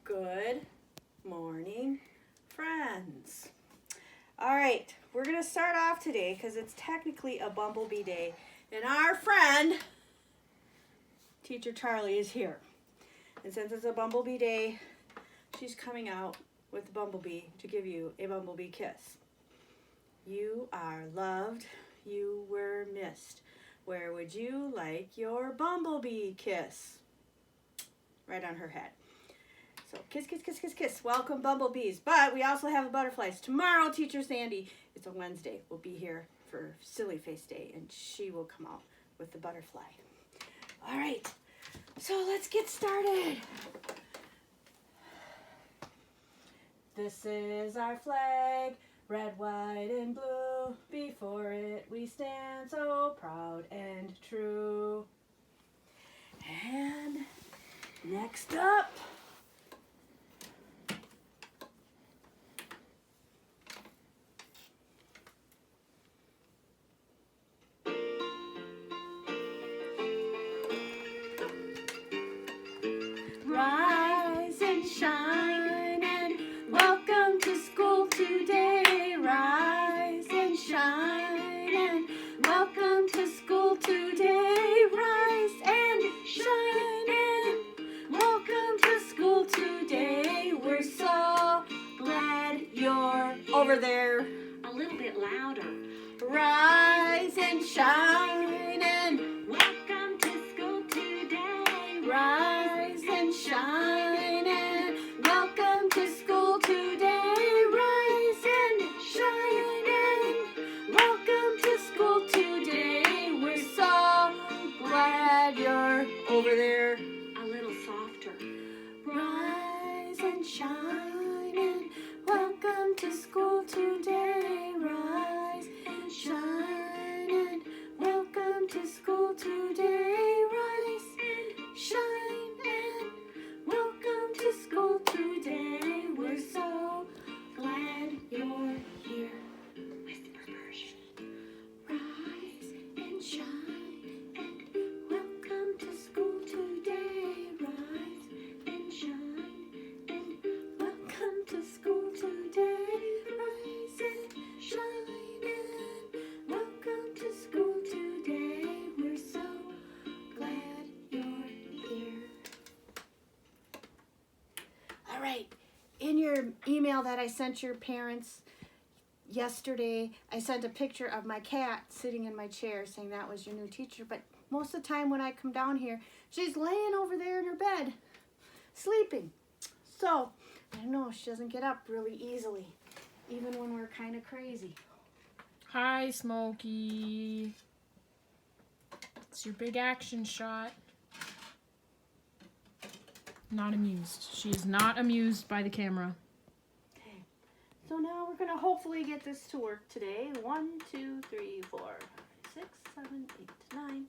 Good morning, friends. All right, we're going to start off today because it's technically a bumblebee day. And our friend, Teacher Charlie, is here. And since it's a bumblebee day, she's coming out with the bumblebee to give you a bumblebee kiss. You are loved. You were missed. Where would you like your bumblebee kiss? Right on her head. So kiss, kiss, kiss, kiss, kiss. Welcome, bumblebees. But we also have butterflies. Tomorrow, Teacher Sandy, it's a Wednesday, will be here for Silly Face Day, and she will come out with the butterfly. All right, so let's get started. This is our flag, red, white, and blue. Before it we stand so proud and true. And next up, rise and shine and welcome to school today. Rise and shine and welcome to school today. Rise and shine and welcome to school today. We're so glad you're over there. A little bit louder. Rise and shine and Welcome to school today. rise and shine and welcome to school today. Rise and shine and welcome to school today. We're so glad you're over there. A little softer. Rise and shine and welcome to school today. Rise and shine and welcome to school today. Rise and shine and welcome to school today. We're so glad you're here. Whisper version. Rise and shine and welcome to school today. Rise and shine and welcome to school today. Rise and shine and welcome to school today. We're so glad you're here. All right, in your email that I sent your parents yesterday, I sent a picture of my cat sitting in my chair saying that was your new teacher. But most of the time when I come down here, she's laying over there in her bed, sleeping. So, I don't know, she doesn't get up really easily, even when we're kind of crazy. Hi, Smokey. It's your big action shot. Not amused. She is not amused by the camera. Okay, so now we're going to hopefully get this to work today. 1, 2, 3, 4, 5, 6, 7, 8, 9, 10.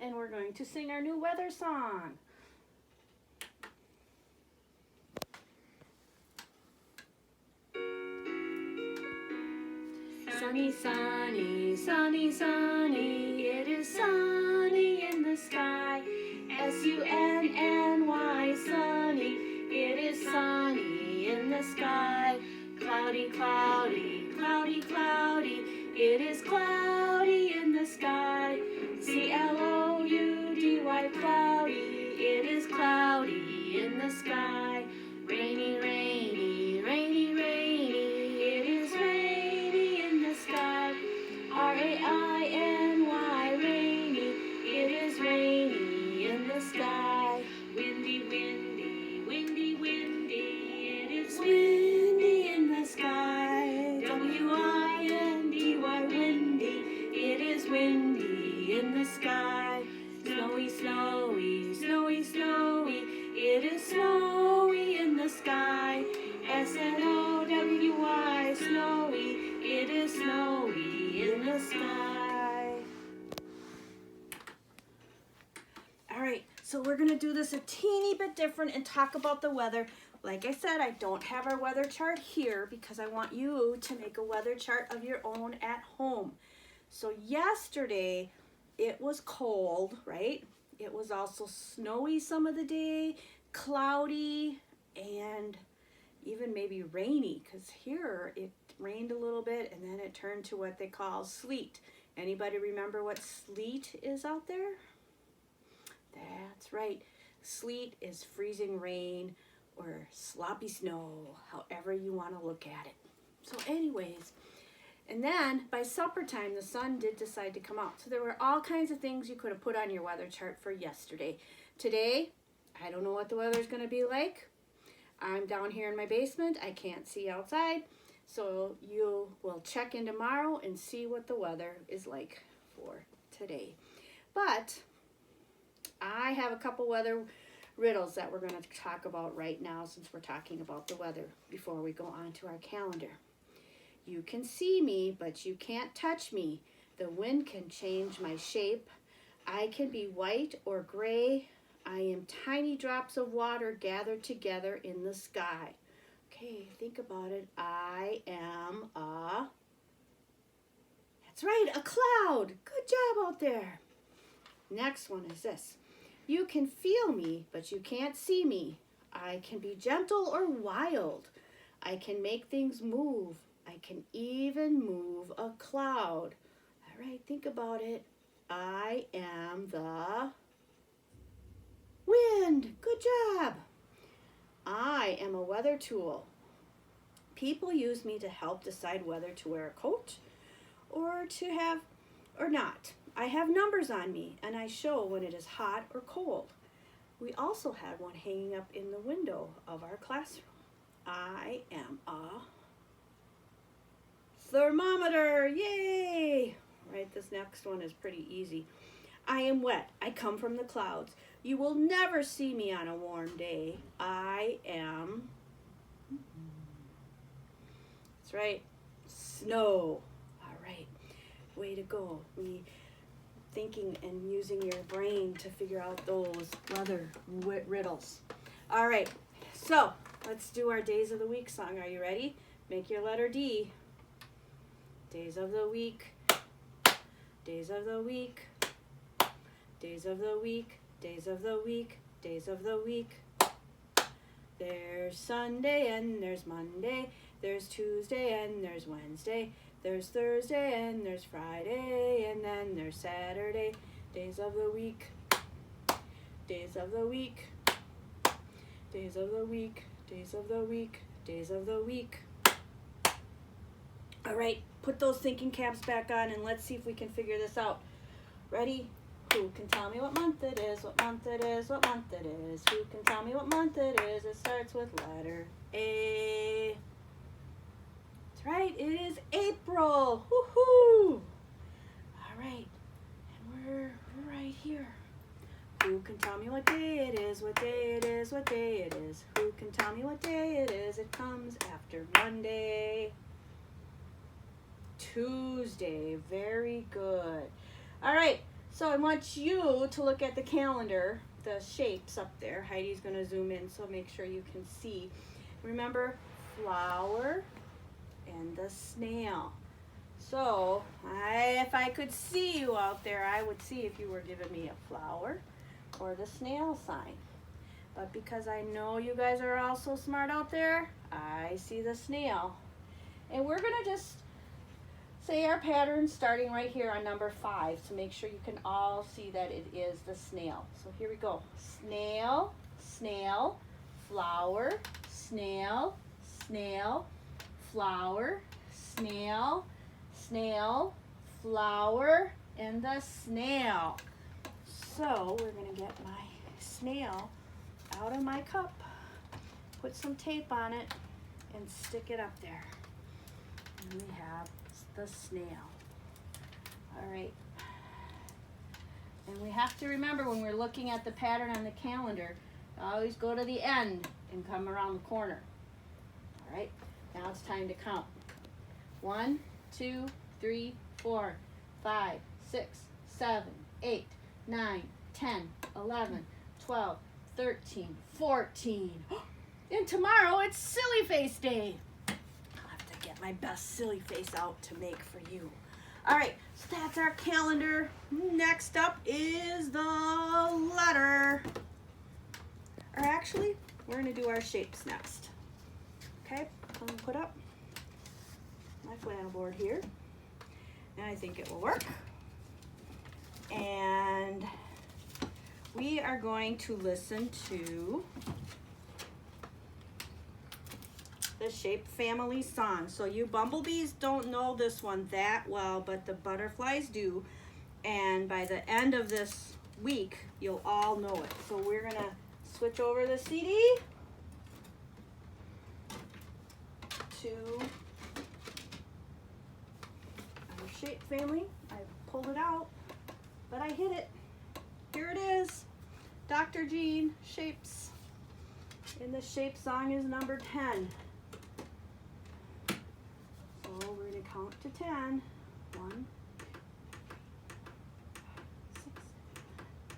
And we're going to sing our new weather song. Sunny, sunny, sunny, sunny, it is sunny in the sky. S-U-N-N-Y, sunny, it is sunny in the sky. Cloudy, cloudy, cloudy, cloudy, it is cloudy in the sky. C-L-O-U-D-Y, cloudy, it is cloudy in the sky. Rainy, rainy, rainy, rainy, it is rainy in the sky. R-A-I-N-Y, rainy, it is rainy in the sky. Windy, windy, windy, windy, it is windy in the sky. W-I-N-D-Y, windy, it is windy in the sky. Snowy, snowy, snowy, snowy, it is snowy in the sky. S-N-O-W-Y, snowy, it is snowy in the sky. All right, so we're going to do this a teeny bit different and talk about the weather. Like I said, I don't have our weather chart here because I want you to make a weather chart of your own at home. So yesterday, it was cold, right? it was also snowy some of the day, cloudy, and even maybe rainy, because here it rained a little bit and then it turned to what they call sleet. Anybody remember what sleet is out there? That's right. Sleet is freezing rain or sloppy snow, however you want to look at it. So anyways, and then by supper time, the sun did decide to come out. So there were all kinds of things you could have put on your weather chart for yesterday. Today, I don't know what the weather's going to be like. I'm down here in my basement. I can't see outside. So you will check in tomorrow and see what the weather is like for today. But I have a couple weather riddles that we're going to talk about right now, since we're talking about the weather, before we go on to our calendar. You can see me, but you can't touch me. The wind can change my shape. I can be white or gray. I am tiny drops of water gathered together in the sky. Okay, think about it. I am that's right, a cloud. Good job out there. Next one is this. You can feel me, but you can't see me. I can be gentle or wild. I can make things move. I can even move a cloud. All right, think about it. I am the wind. Good job. I am a weather tool. People use me to help decide whether to wear a coat or to have or not. I have numbers on me and I show when it is hot or cold. We also had one hanging up in the window of our classroom. I am a thermometer. Yay! Right, this next one is pretty easy. I am wet. I come from the clouds. You will never see me on a warm day. I am, that's right, snow. All right, way to go. Thinking and using your brain to figure out those weather riddles. All right, so let's do our Days of the Week song. Are you ready? Make your letter D. Days of the week, days of the week, days of the week, days of the week, days of the week. There's Sunday and there's Monday, there's Tuesday and there's Wednesday, there's Thursday and there's Friday, and then there's Saturday. Days of the week, days of the week, days of the week, days of the week, days of the week. All right, put those thinking caps back on and let's see if we can figure this out. Ready? Who can tell me what month it is, what month it is, what month it is? Who can tell me what month it is? It starts with letter A. That's right, it is April. Woohoo! All right, and we're right here. Who can tell me what day it is, what day it is, what day it is? Who can tell me what day it is? It comes after Monday. Tuesday. Very good. All right, so I want you to look at the calendar, the shapes up there. Heidi's going to zoom in, so make sure you can see. Remember, flower and the snail. So if I could see you out there, I would see if you were giving me a flower or the snail sign. But because I know you guys are all so smart out there, I see the snail. And we're going to just say our pattern starting right here on number 5 to make sure you can all see that it is the snail. So here we go. Snail, snail, flower, snail, snail, flower, snail, snail, flower, and the snail. So we're going to get my snail out of my cup, put some tape on it, and stick it up there. And we have the snail. All right. And we have to remember when we're looking at the pattern on the calendar, always go to the end and come around the corner. All right. Now it's time to count. 1, 2, 3, 4, 5, 6, 7, 8, 9, 10, 11, 12, 13, 14. And tomorrow it's Silly Face Day. I'll have to get my best silly face out to make for you. All right, so that's our calendar. Next up is the letter. Or actually, we're gonna do our shapes next. Okay, I'm gonna put up my flannel board here. And I think it will work. And we are going to listen to the Shape Family song. So you bumblebees don't know this one that well, but the butterflies do. And by the end of this week, you'll all know it. So we're gonna switch over the CD to our Shape Family. I pulled it out, but I hid it. Here it is. Dr. Jean, Shapes. And the Shape song is number 10. So we're going to count to 10. 1, 6,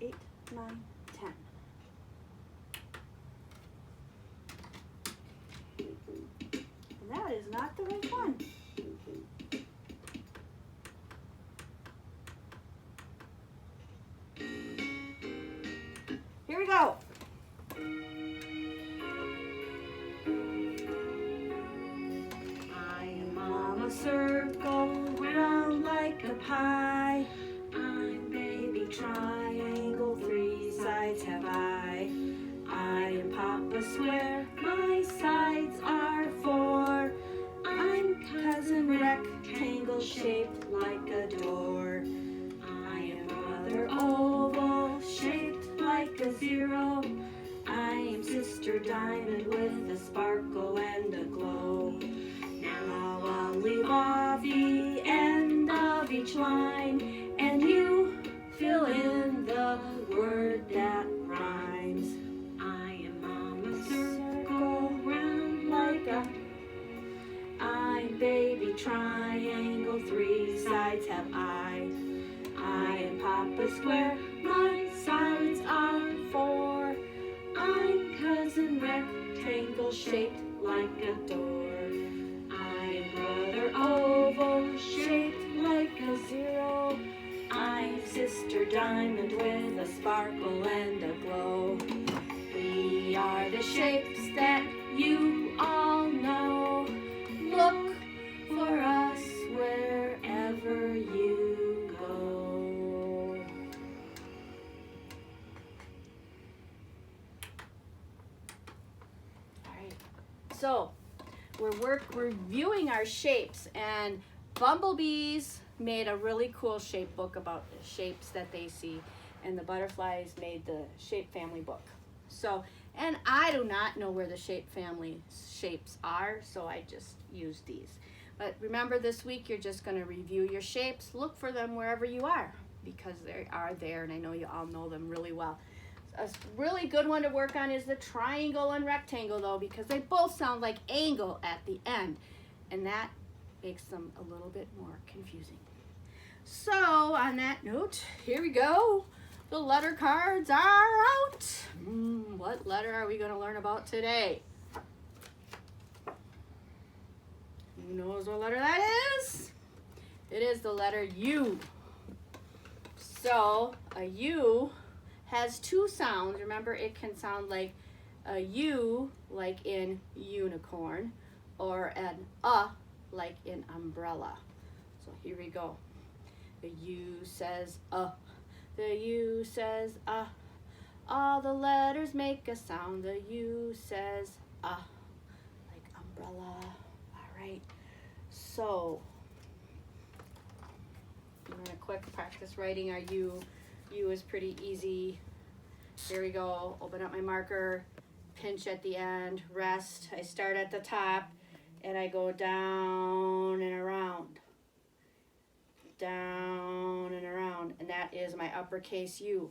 8, 9, 10. And that is not the right one. Here we go. I am Mama Circle, round like a pie. I'm Baby Triangle, 3 sides have I. I am Papa Square, my sides are 4. I'm Cousin Rectangle, shaped like a door. I am Brother Oval, shaped like a 0. I am Sister Diamond with a sparkle and a glow. Now I'll leave off the end of each line, and you fill in the word that rhymes. I am Mama Circle, round like a. I'm Baby Triangle, 3 sides have I. I am Papa Square, my sides are 4. I'm Cousin Rectangle, shaped like a door. I'm Brother Oval, shaped like a 0. I'm Sister Diamond with a sparkle and a glow. We are the shapes that you all know. Look for us wherever you go. All right. So we're reviewing our shapes, and bumblebees made a really cool shape book about the shapes that they see, and the butterflies made the Shape Family book. So, and I do not know where the Shape Family shapes are, so I just used these. But remember, this week you're just going to review your shapes. Look for them wherever you are, because they are there, and I know you all know them really well. A really good one to work on is the triangle and rectangle, though, because they both sound like angle at the end, and that makes them a little bit more confusing. So on that note, here we go. The letter cards are out. What letter are we going to learn about today? Who knows what letter that is? It is the letter U. So a U has 2 sounds. Remember, it can sound like a U, like in unicorn, or an like in umbrella. So here we go. The U says the U says all the letters make a sound. The U says like umbrella. All right. So I'm gonna quick practice writing our U. U is pretty easy. Here we go. Open up my marker, pinch at the end, rest. I start at the top and I go down and around. Down and around. And that is my uppercase U.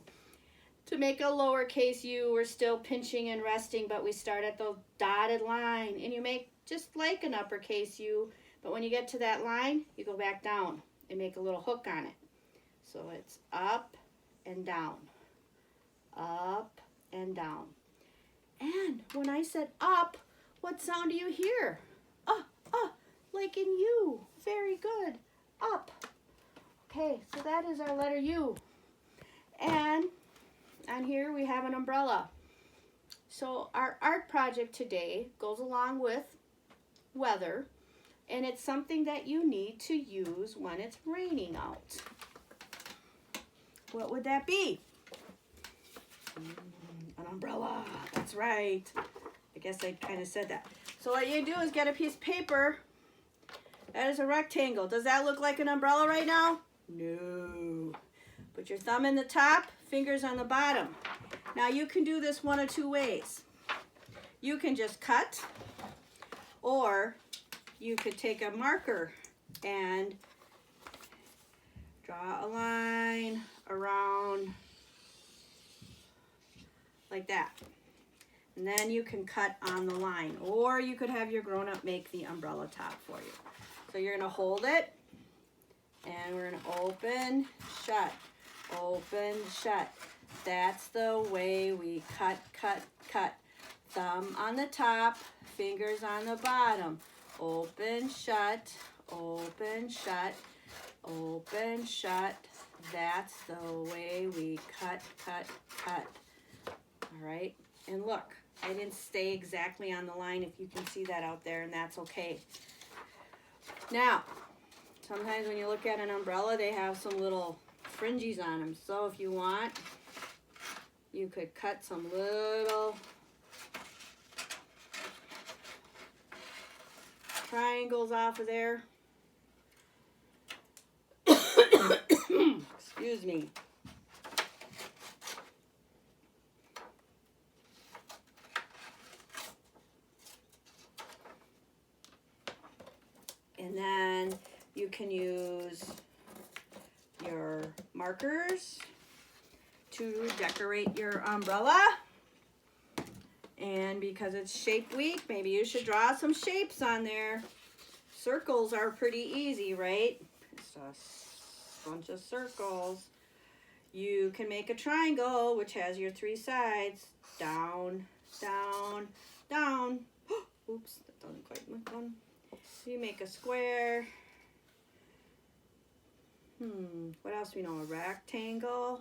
To make a lowercase u, we're still pinching and resting, but we start at the dotted line. And you make just like an uppercase U, but when you get to that line, you go back down and make a little hook on it. So it's up and down, up and down. And when I said up, what sound do you hear? Like in U. Very good. Up. Okay, so that is our letter U. And on here we have an umbrella. So our art project today goes along with weather, and it's something that you need to use when it's raining out. What would that be? An umbrella. That's right. I guess I kind of said that. So what you do is get a piece of paper. That is a rectangle. Does that look like an umbrella right now? No. Put your thumb in the top, fingers on the bottom. Now you can do this one of two ways. You can just cut, or you could take a marker and draw a line around like that. And then you can cut on the line, or you could have your grown-up make the umbrella top for you. So you're gonna hold it, and we're gonna open, shut, open, shut. That's the way we cut, cut, cut. Thumb on the top, fingers on the bottom. Open, shut, open, shut, open, shut. That's the way we cut, cut, cut. All right, and look, I didn't stay exactly on the line, if you can see that out there, and that's okay. Now, sometimes when you look at an umbrella, they have some little fringes on them. So if you want, you could cut some little triangles off of there. Excuse me. And then you can use your markers to decorate your umbrella. And because it's shape week, maybe you should draw some shapes on there. Circles are pretty easy, right? It's a bunch of circles. You can make a triangle, which has your 3 sides. Down, down, down. Oops, that doesn't quite look done. So you make a square. What else do we know? A rectangle.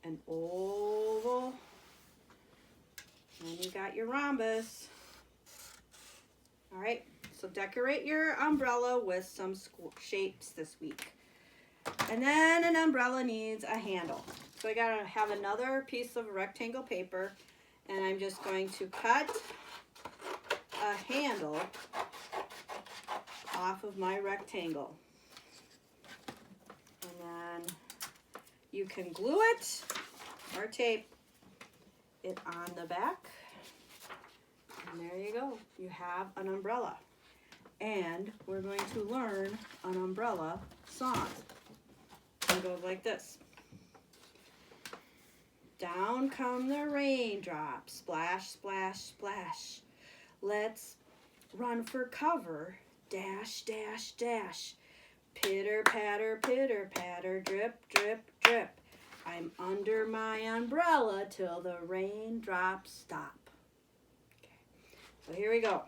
An oval. And you got your rhombus. All right, so decorate your umbrella with some shapes this week. And then an umbrella needs a handle. So I gotta have another piece of rectangle paper, and I'm just going to cut a handle off of my rectangle. And then you can glue it or tape it on the back. And there you go. You have an umbrella. And we're going to learn an umbrella song. It goes like this. Down come the raindrops, splash, splash, splash. Let's run for cover, dash, dash, dash. Pitter, patter, drip, drip, drip. I'm under my umbrella till the raindrops stop. Okay, so here we go.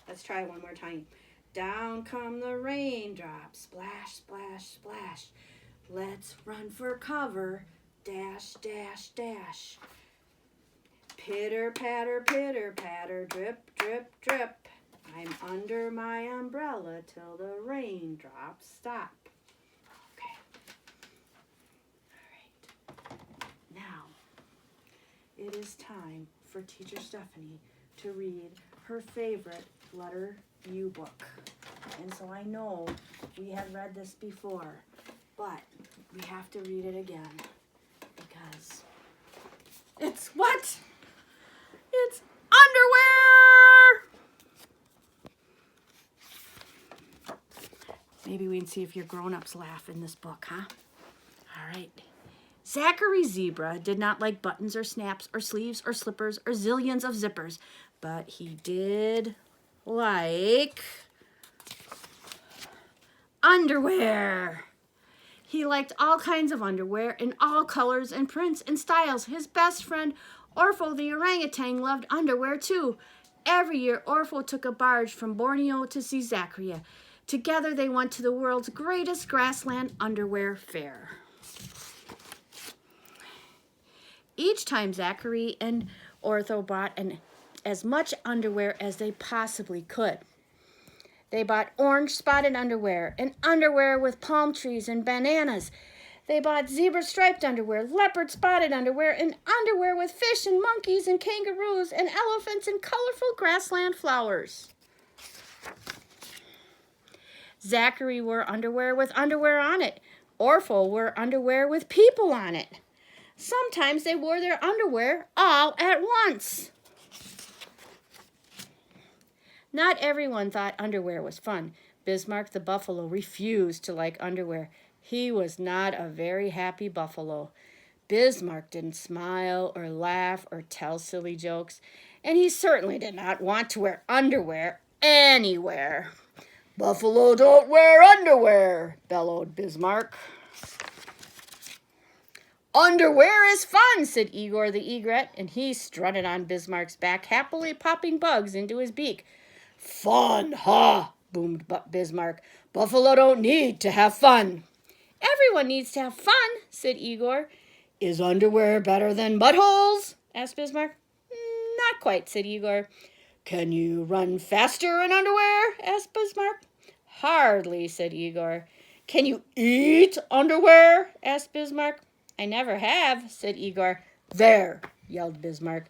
Let's try one more time. Down come the raindrops, splash, splash, splash. Let's run for cover, dash, dash, dash. Pitter, patter, drip, drip, drip. I'm under my umbrella till the raindrops stop. Okay. All right. Now, it is time for Teacher Stephanie to read her favorite letter U book. And so I know we have read this before, but we have to read it again because it's what? It's underwear! Maybe we can see if your grown-ups laugh in this book, huh? All right. Zachary Zebra did not like buttons or snaps or sleeves or slippers or zillions of zippers, but he did like underwear. He liked all kinds of underwear in all colors and prints and styles. His best friend, Orpho the orangutan, loved underwear too. Every year, Orpho took a barge from Borneo to see Zachary. Together they went to the world's greatest grassland underwear fair. Each time Zachary and Ortho bought as much underwear as they possibly could. They bought orange spotted underwear and underwear with palm trees and bananas. They bought zebra striped underwear, leopard spotted underwear, and underwear with fish and monkeys and kangaroos and elephants and colorful grassland flowers. Zachary wore underwear with underwear on it. Orpho wore underwear with people on it. Sometimes they wore their underwear all at once. Not everyone thought underwear was fun. Bismarck the buffalo refused to like underwear. He was not a very happy buffalo. Bismarck didn't smile or laugh or tell silly jokes, and he certainly did not want to wear underwear anywhere. "Buffalo don't wear underwear," bellowed Bismarck. "Underwear is fun," said Igor the egret, and he strutted on Bismarck's back, happily popping bugs into his beak. "Fun, ha!" boomed Bismarck. "Buffalo don't need to have fun." "Everyone needs to have fun," said Igor. "Is underwear better than buttholes?" asked Bismarck. "Not quite," said Igor. "Can you run faster in underwear?" asked Bismarck. "Hardly," said Igor. "Can you eat underwear?" asked Bismarck. "I never have," said Igor. "There," yelled Bismarck.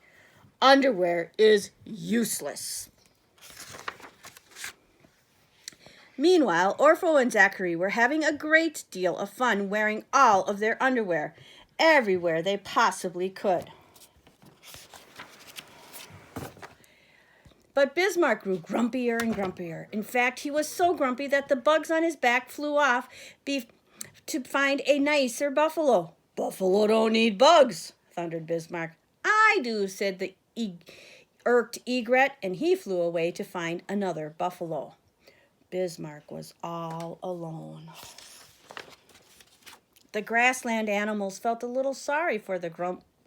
"Underwear is useless." Meanwhile, Orpho and Zachary were having a great deal of fun wearing all of their underwear everywhere they possibly could. But Bismarck grew grumpier and grumpier. In fact, he was so grumpy that the bugs on his back flew off to find a nicer buffalo. "Buffalo don't need bugs," thundered Bismarck. "I do," said the irked egret, and he flew away to find another buffalo. Bismarck was all alone. The grassland animals felt a little sorry for the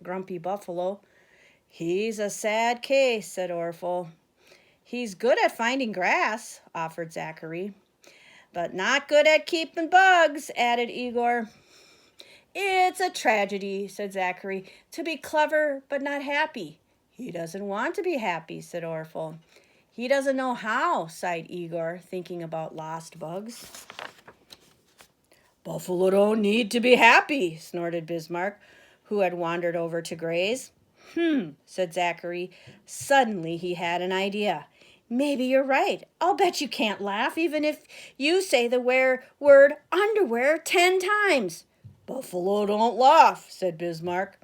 grumpy buffalo. "He's a sad case," said Orpho. "He's good at finding grass," offered Zachary. "But not good at keeping bugs," added Igor. "It's a tragedy," said Zachary, "to be clever but not happy." "He doesn't want to be happy," said Orpho. "He doesn't know how," sighed Igor, thinking about lost bugs. "Buffalo don't need to be happy," snorted Bismarck, who had wandered over to graze. Said Zachary. Suddenly he had an idea. "Maybe you're right. I'll bet you can't laugh even if you say the word underwear 10 times. "Buffalo don't laugh," said Bismarck.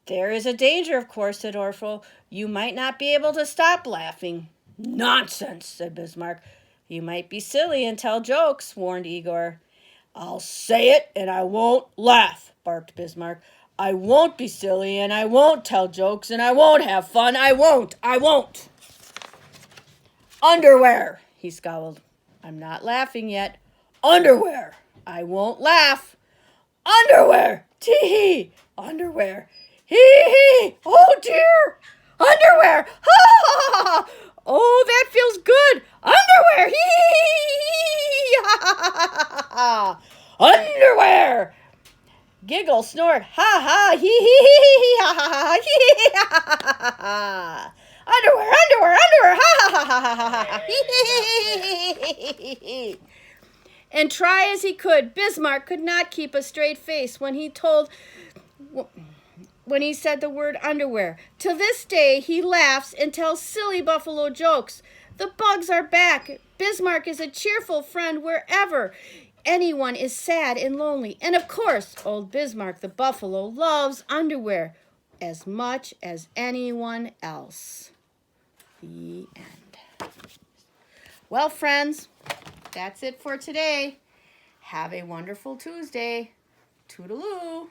"There is a danger, of course," said Orpho. "You might not be able to stop laughing." "Nonsense," said Bismarck. "You might be silly and tell jokes," warned Igor. "I'll say it and I won't laugh," barked Bismarck. "I won't be silly and I won't tell jokes and I won't have fun. I won't. "Underwear," he scowled. "I'm not laughing yet." "Underwear." "I won't laugh." "Underwear." "Tee-hee." "Underwear." "Hee-hee." "Oh, dear." "Underwear." "Ha, ha, ha, ha." "Oh, that feels good." "Underwear." "Hee-hee." "Ha, ha, ha, ha." "Underwear." Giggle, snort, ha, ha, hee, hee, hee, hee, ha, ha, ha, hee, ha, ha, ha, ha. Underwear, ha, ha, ha, ha, ha, hee. And try as he could, Bismarck could not keep a straight face when he said the word underwear. To this day, he laughs and tells silly buffalo jokes. The bugs are back. Bismarck is a cheerful friend wherever anyone is sad and lonely. And of course, old Bismarck the buffalo loves underwear as much as anyone else. The end. Well, friends, that's it for today. Have a wonderful Tuesday. Toodaloo.